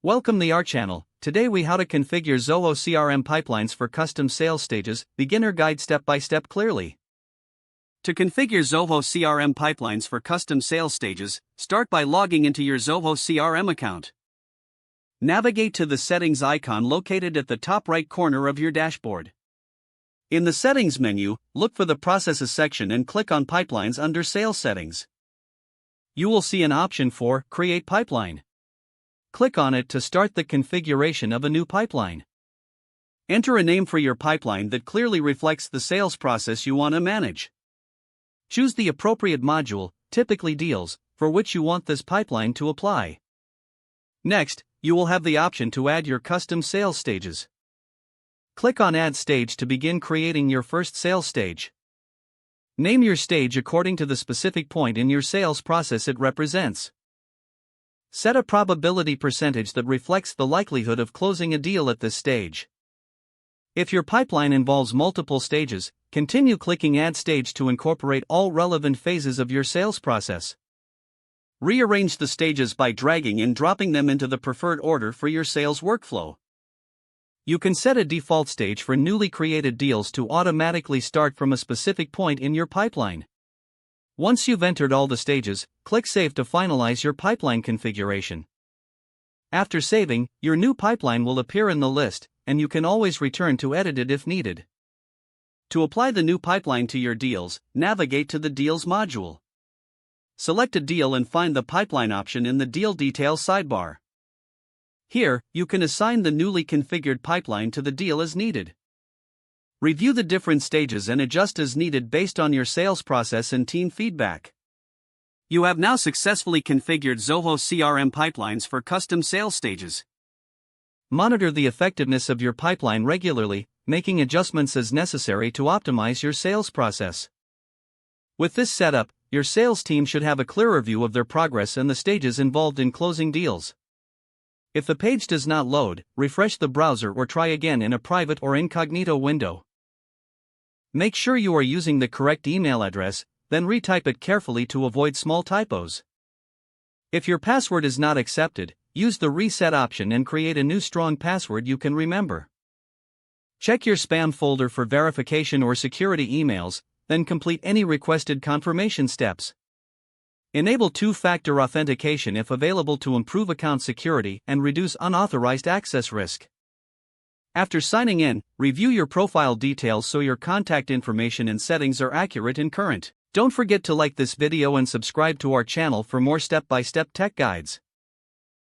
Welcome to our channel. Today we how to configure Zoho CRM pipelines for custom sales stages, beginner guide step by step clearly. To configure Zoho CRM pipelines for custom sales stages, start by logging into your Zoho CRM account. Navigate to the settings icon located at the top right corner of your dashboard. In the settings menu, look for the processes section and click on pipelines under sales settings. You will see an option for create pipeline. Click on it to start the configuration of a new pipeline. Enter a name for your pipeline that clearly reflects the sales process you want to manage. Choose the appropriate module, typically deals, for which you want this pipeline to apply. Next, you will have the option to add your custom sales stages. Click on Add Stage to begin creating your first sales stage. Name your stage according to the specific point in your sales process it represents. Set a probability percentage that reflects the likelihood of closing a deal at this stage. If your pipeline involves multiple stages, continue clicking Add Stage to incorporate all relevant phases of your sales process. Rearrange the stages by dragging and dropping them into the preferred order for your sales workflow. You can set a default stage for newly created deals to automatically start from a specific point in your pipeline. Once you've entered all the stages, click Save to finalize your pipeline configuration. After saving, your new pipeline will appear in the list, and you can always return to edit it if needed. To apply the new pipeline to your deals, navigate to the Deals module. Select a deal and find the pipeline option in the Deal Details sidebar. Here, you can assign the newly configured pipeline to the deal as needed. Review the different stages and adjust as needed based on your sales process and team feedback. You have now successfully configured Zoho CRM pipelines for custom sales stages. Monitor the effectiveness of your pipeline regularly, making adjustments as necessary to optimize your sales process. With this setup, your sales team should have a clearer view of their progress and the stages involved in closing deals. If the page does not load, refresh the browser or try again in a private or incognito window. Make sure you are using the correct email address, then retype it carefully to avoid small typos. If your password is not accepted, use the reset option and create a new strong password you can remember. Check your spam folder for verification or security emails, then complete any requested confirmation steps. Enable two-factor authentication if available to improve account security and reduce unauthorized access risk. After signing in, review your profile details so your contact information and settings are accurate and current. Don't forget to like this video and subscribe to our channel for more step-by-step tech guides.